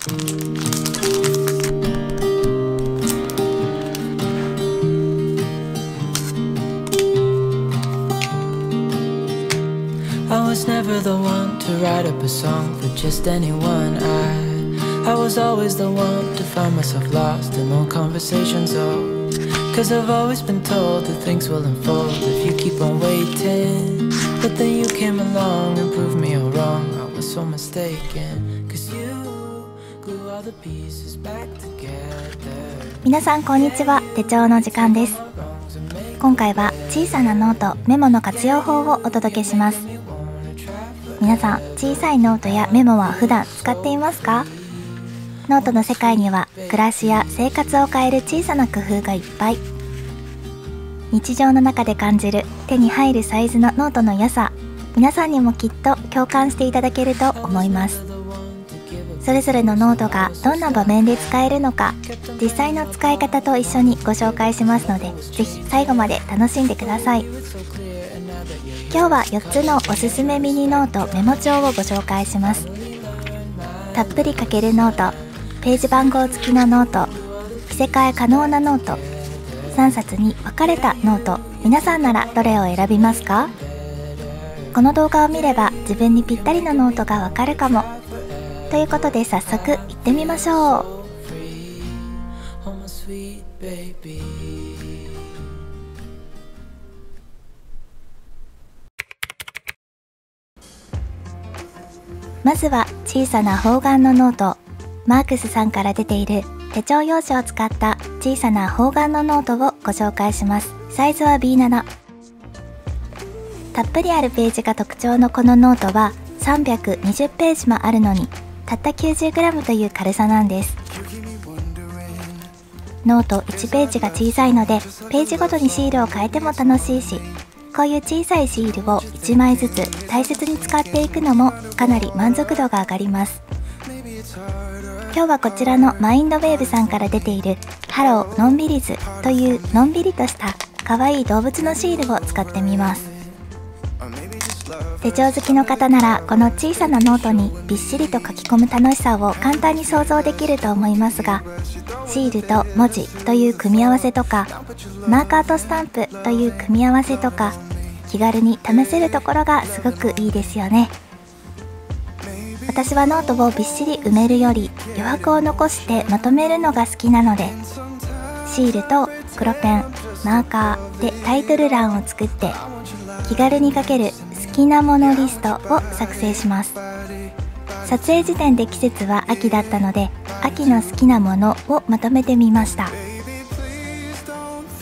I was never the one to write up a song for just anyone. I was always the one to find myself lost in old conversations. Oh, cause I've always been told that things will unfold if you keep on waiting. But then you came along and proved me all wrong. I was so mistaken, cause you glue all the pieces back together. 皆さんこんにちは。手帳の時間です。今回は小さなノート、メモの活用法をお届けします。皆さん、小さいノートやメモは普段使っていますか？ノートの世界には暮らしや生活を変える小さな工夫がいっぱい。日常の中で感じる手に入るサイズのノートの良さ、皆さんにもきっと共感していただけると思います。それぞれのノートがどんな場面で使えるのか、実際の使い方と一緒にご紹介しますので、ぜひ最後まで楽しんでください。今日は4つのおすすめミニノートメモ帳をご紹介します。たっぷり書けるノート、ページ番号付きのノート、着せ替え可能なノート、3冊に分かれたノート、皆さんならどれを選びますか？この動画を見れば自分にぴったりのノートがわかるかも。ということで早速行ってみましょう。まずは小さな方眼のノート、マークスさんから出ている手帳用紙を使った小さな方眼のノートをご紹介します。サイズは B7。たっぷりあるページが特徴のこのノートは320ページもあるのにたった 90g という軽さなんです。ノート1ページが小さいのでページごとにシールを変えても楽しいし、こういう小さいシールを1枚ずつ大切に使っていくのもかなり満足度が上がります。今日はこちらのマインドウェーブさんから出ているハローのんびり図というのんびりとした可愛い動物のシールを使ってみます。手帳好きの方ならこの小さなノートにびっしりと書き込む楽しさを簡単に想像できると思いますが、シールと文字という組み合わせとか、マーカーとスタンプという組み合わせとか、気軽に試せるところがすごくいいですよね。私はノートをびっしり埋めるより余白を残してまとめるのが好きなので、シールと黒ペン、マーカーでタイトル欄を作って気軽に書ける好きなものリストを作成します。撮影時点で季節は秋だったので、秋の好きなものをまとめてみました。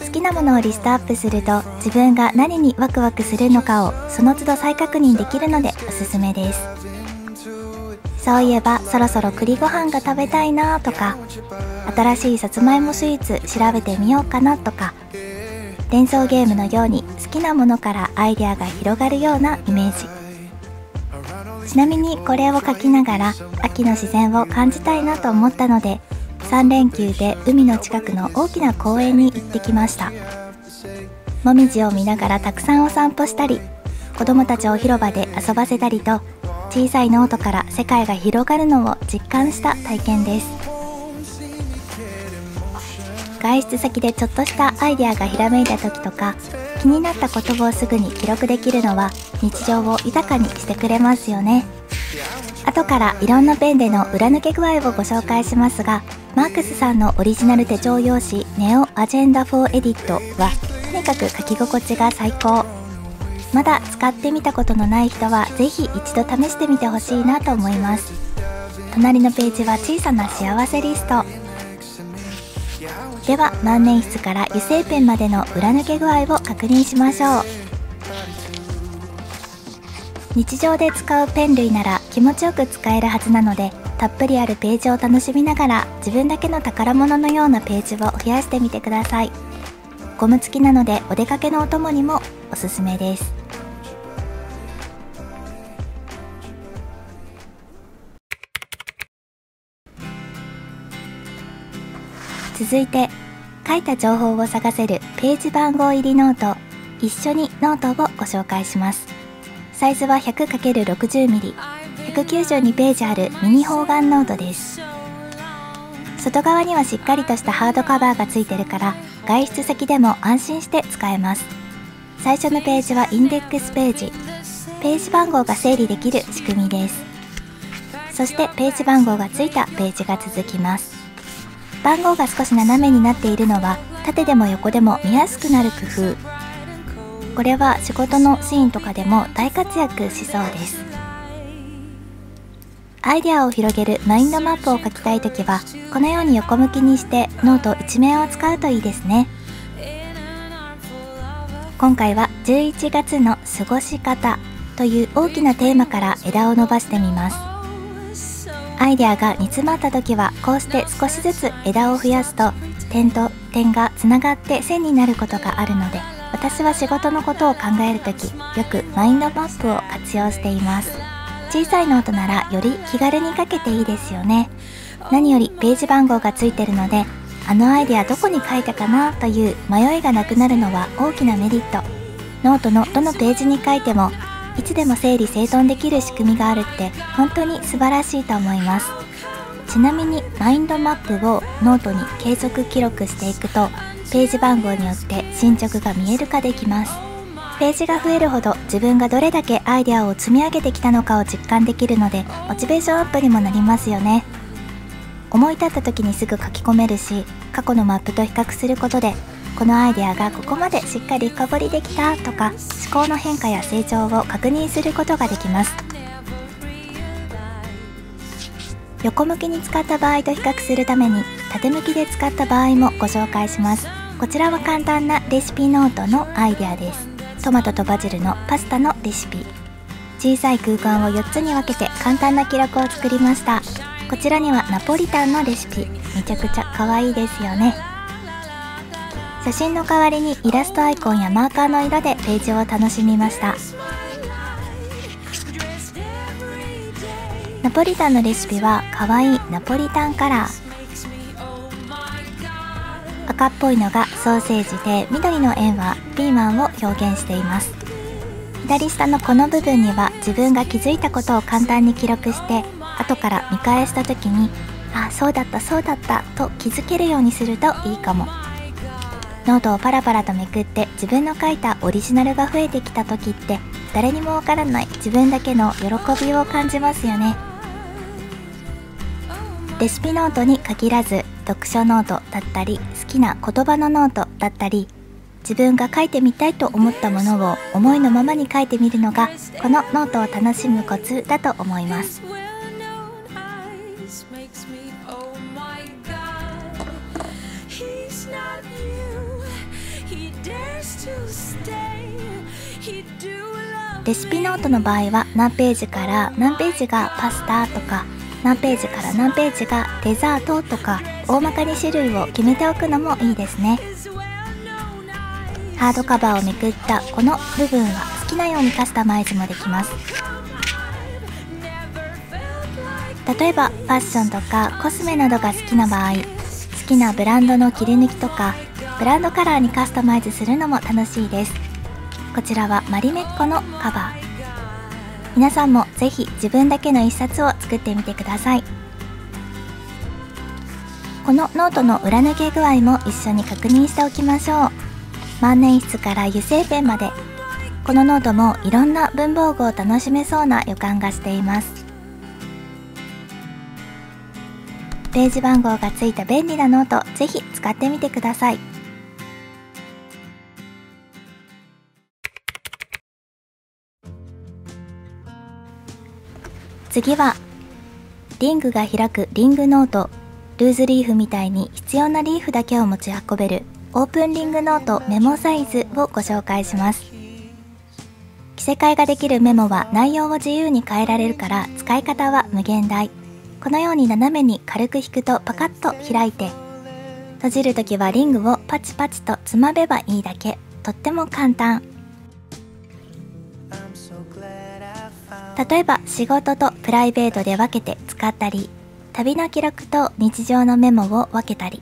好きなものをリストアップすると自分が何にワクワクするのかをその都度再確認できるのでおすすめです。そういえばそろそろ栗ご飯が食べたいなとか、新しいさつまいもスイーツ調べてみようかなとか、連想ゲームのように好きなものからアイデアが広がるようなイメージ。ちなみにこれを書きながら秋の自然を感じたいなと思ったので、3連休で海の近くの大きな公園に行ってきました。もみじを見ながらたくさんお散歩したり、子供たちを広場で遊ばせたりと、小さいノートから世界が広がるのを実感した体験です。外出先でちょっとしたアイデアがひらめいた時とか、気になったことをすぐに記録できるのは日常を豊かにしてくれますよね。後からいろんなペンでの裏抜け具合をご紹介しますが、マークスさんのオリジナル手帳用紙ネオアジェンダ4エディットはとにかく書き心地が最高。まだ使ってみたことのない人はぜひ一度試してみてほしいなと思います。隣のページは小さな幸せリスト。では万年筆から油性ペンまでの裏抜け具合を確認しましょう。日常で使うペン類なら気持ちよく使えるはずなので、たっぷりあるページを楽しみながら自分だけの宝物のようなページを増やしてみてください。ゴム付きなのでお出かけのお供にもおすすめです。続いて書いた情報を探せるページ番号入りノート、一緒にノートをご紹介します。サイズは 100×60mm、192ページあるミニ方眼ノートです。外側にはしっかりとしたハードカバーがついてるから外出先でも安心して使えます。最初のページはインデックスページ。ページ番号が整理できる仕組みです。そしてページ番号がついたページが続きます。番号が少し斜めになっているのは縦でも横でも見やすくなる工夫。これは仕事のシーンとかでも大活躍しそうです。アイデアを広げるマインドマップを書きたいときはこのように横向きにしてノート一面を使うといいですね。今回は11月の過ごし方という大きなテーマから枝を伸ばしてみます。アイデアが煮詰まった時はこうして少しずつ枝を増やすと点と点がつながって線になることがあるので、私は仕事のことを考えるときよくマインドマップを活用しています。小さいノートならより気軽に書けていいですよね。何よりページ番号がついてるので、あのアイデアどこに書いたかなという迷いがなくなるのは大きなメリット。ノートのどのページに書いてもいつでも整理整頓できる仕組みがあるって本当に素晴らしいと思います。ちなみにマインドマップをノートに継続記録していくとページ番号によって進捗が見える化できます。ページが増えるほど自分がどれだけアイデアを積み上げてきたのかを実感できるのでモチベーションアップにもなりますよね。思い立った時にすぐ書き込めるし、過去のマップと比較することでこのアイデアがここまでしっかり深掘りできたとか思考の変化や成長を確認することができます。横向きに使った場合と比較するために縦向きで使った場合もご紹介します。こちらは簡単なレシピノートのアイデアです。トマトとバジルのパスタのレシピ。小さい空間を4つに分けて簡単な記録を作りました。こちらにはナポリタンのレシピ。めちゃくちゃ可愛いですよね。写真の代わりにイラストアイコンやマーカーの色でページを楽しみました。ナポリタンのレシピは可愛いナポリタンカラー。赤っぽいのがソーセージで、緑の円はピーマンを表現しています。左下のこの部分には自分が気づいたことを簡単に記録して後から見返した時にあ、そうだったそうだったと気づけるようにするといいかも。ノートをパラパラとめくって自分の書いたオリジナルが増えてきた時って誰にもわからない自分だけの喜びを感じますよね。レシピノートに限らず読書ノートだったり好きな言葉のノートだったり自分が書いてみたいと思ったものを思いのままに書いてみるのがこのノートを楽しむコツだと思います。レシピノートの場合は何ページから何ページがパスタとか何ページから何ページがデザートとか大まかに種類を決めておくのもいいですね。ハードカバーをめくったこの部分は好きなようにカスタマイズもできます。例えばファッションとかコスメなどが好きな場合、好きなブランドの切り抜きとかブランドカラーにカスタマイズするのも楽しいです。こちらはマリメッコのカバー。皆さんもぜひ自分だけの一冊を作ってみてください。このノートの裏抜け具合も一緒に確認しておきましょう。万年筆から油性ペンまで、このノートもいろんな文房具を楽しめそうな予感がしています。ページ番号がついた便利なノート、ぜひ使ってみてください。次はリングが開くリングノート。ルーズリーフみたいに必要なリーフだけを持ち運べるオープンリングノートメモサイズをご紹介します。着せ替えができるメモは内容を自由に変えられるから使い方は無限大。このように斜めに軽く引くとパカッと開いて、閉じるときはリングをパチパチとつまめばいいだけ。とっても簡単。例えば仕事とプライベートで分けて使ったり、旅の記録と日常のメモを分けたり、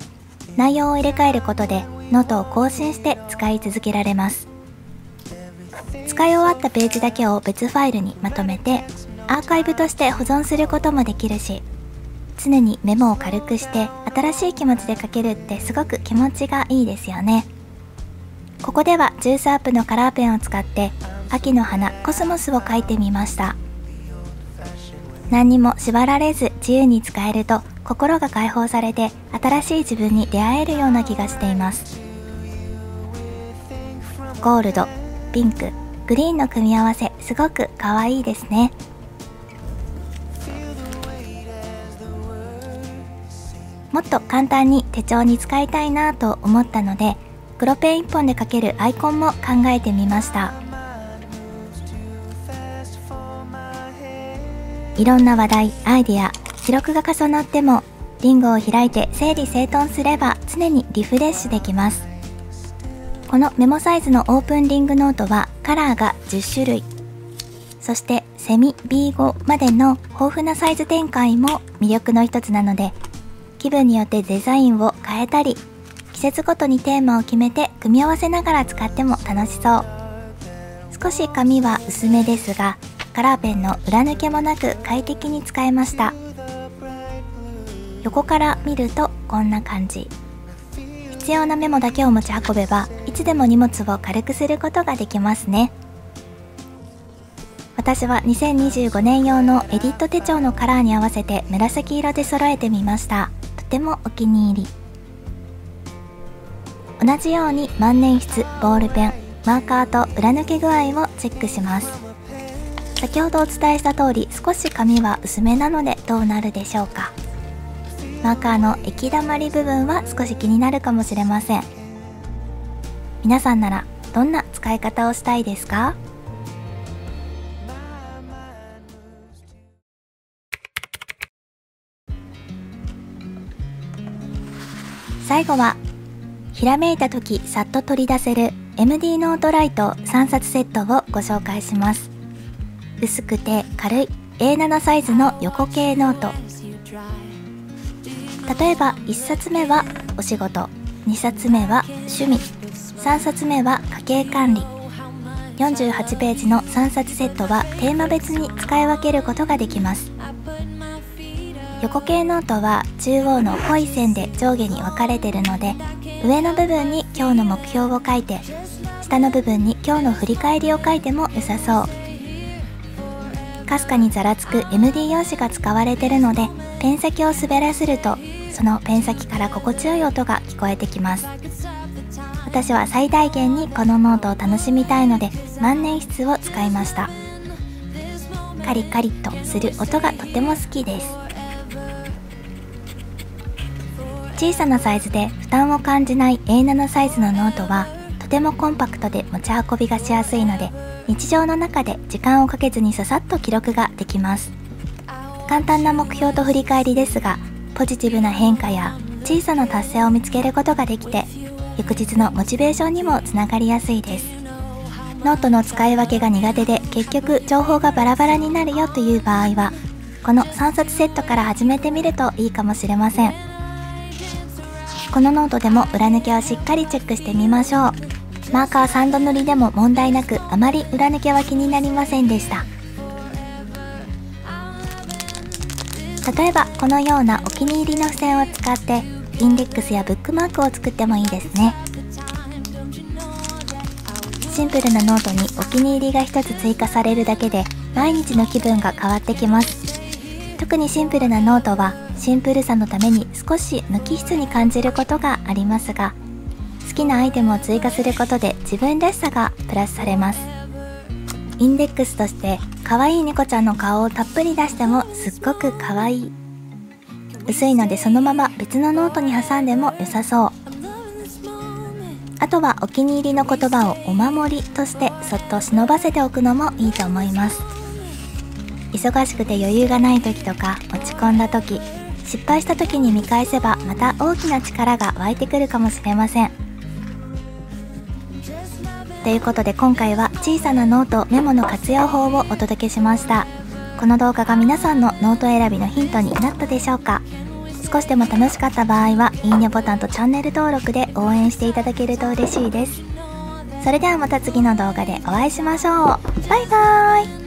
内容を入れ替えることでノートを更新して使い続けられます。使い終わったページだけを別ファイルにまとめてアーカイブとして保存することもできるし、常にメモを軽くして新しい気持ちで書けるってすごく気持ちがいいですよね。ここではジュースアップのカラーペンを使って秋の花コスモスを描いてみました。何にも縛られず自由に使えると心が解放されて新しい自分に出会えるような気がしています。ゴールド、ピンク、グリーンの組み合わせすごく可愛いですね。もっと簡単に手帳に使いたいなと思ったので黒ペン1本で描けるアイコンも考えてみました。いろんな話題、アイデア、記録が重なってもリンゴを開いて整理整頓すれば常にリフレッシュできます。このメモサイズのオープンリングノートはカラーが10種類、そしてセミ B5 までの豊富なサイズ展開も魅力の一つなので、気分によってデザインを変えたり季節ごとにテーマを決めて組み合わせながら使っても楽しそう。少し紙は薄めですがカラーペンの裏抜けもなく快適に使えました。横から見るとこんな感じ。必要なメモだけを持ち運べばいつでも荷物を軽くすることができますね。私は2025年用のエディット手帳のカラーに合わせて紫色で揃えてみました。とてもお気に入り。同じように万年筆、ボールペン、マーカーと裏抜け具合をチェックします。先ほどお伝えした通り少し紙は薄めなのでどうなるでしょうか。マーカーの液だまり部分は少し気になるかもしれません。皆さんならどんな使い方をしたいですか？最後はひらめいた時さっと取り出せる MD ノートライト3冊セットをご紹介します。薄くて軽い A7 サイズの横系ノート。例えば1冊目はお仕事、2冊目は趣味、3冊目は家計管理。48ページの3冊セットはテーマ別に使い分けることができます。横系ノートは中央の濃い線で上下に分かれているので、上の部分に今日の目標を書いて、下の部分に今日の振り返りを書いても良さそう。かすかにざらつく MD 用紙が使われているので、ペン先を滑らせるとそのペン先から心地よい音が聞こえてきます。私は最大限にこのノートを楽しみたいので万年筆を使いました。カリカリとする音がとても好きです。小さなサイズで負担を感じない A7 サイズのノートはとてもコンパクトで持ち運びがしやすいので、日常の中で時間をかけずにささっと記録ができます。簡単な目標と振り返りですが、ポジティブな変化や小さな達成を見つけることができて、翌日のモチベーションにもつながりやすいです。ノートの使い分けが苦手で結局情報がバラバラになるよという場合は、この3冊セットから始めてみるといいかもしれません。このノートでも裏抜けをしっかりチェックしてみましょう。マーカー3度塗りでも問題なく、あまり裏抜けは気になりませんでした。例えばこのようなお気に入りの付箋を使ってインデックスやブックマークを作ってもいいですね。シンプルなノートにお気に入りが一つ追加されるだけで毎日の気分が変わってきます。特にシンプルなノートはシンプルさのために少し無機質に感じることがありますが、好きなアイテムを追加することで自分らしさがプラスされます。インデックスとして可愛い猫ちゃんの顔をたっぷり出してもすっごく可愛い。薄いのでそのまま別のノートに挟んでも良さそう。あとはお気に入りの言葉をお守りとしてそっと忍ばせておくのもいいと思います。忙しくて余裕がない時とか落ち込んだ時、失敗した時に見返せばまた大きな力が湧いてくるかもしれません。ということで今回は小さなノートメモの活用法をお届けしました。この動画が皆さんのノート選びのヒントになったでしょうか。少しでも楽しかった場合はいいねボタンとチャンネル登録で応援していただけると嬉しいです。それではまた次の動画でお会いしましょう。バイバーイ。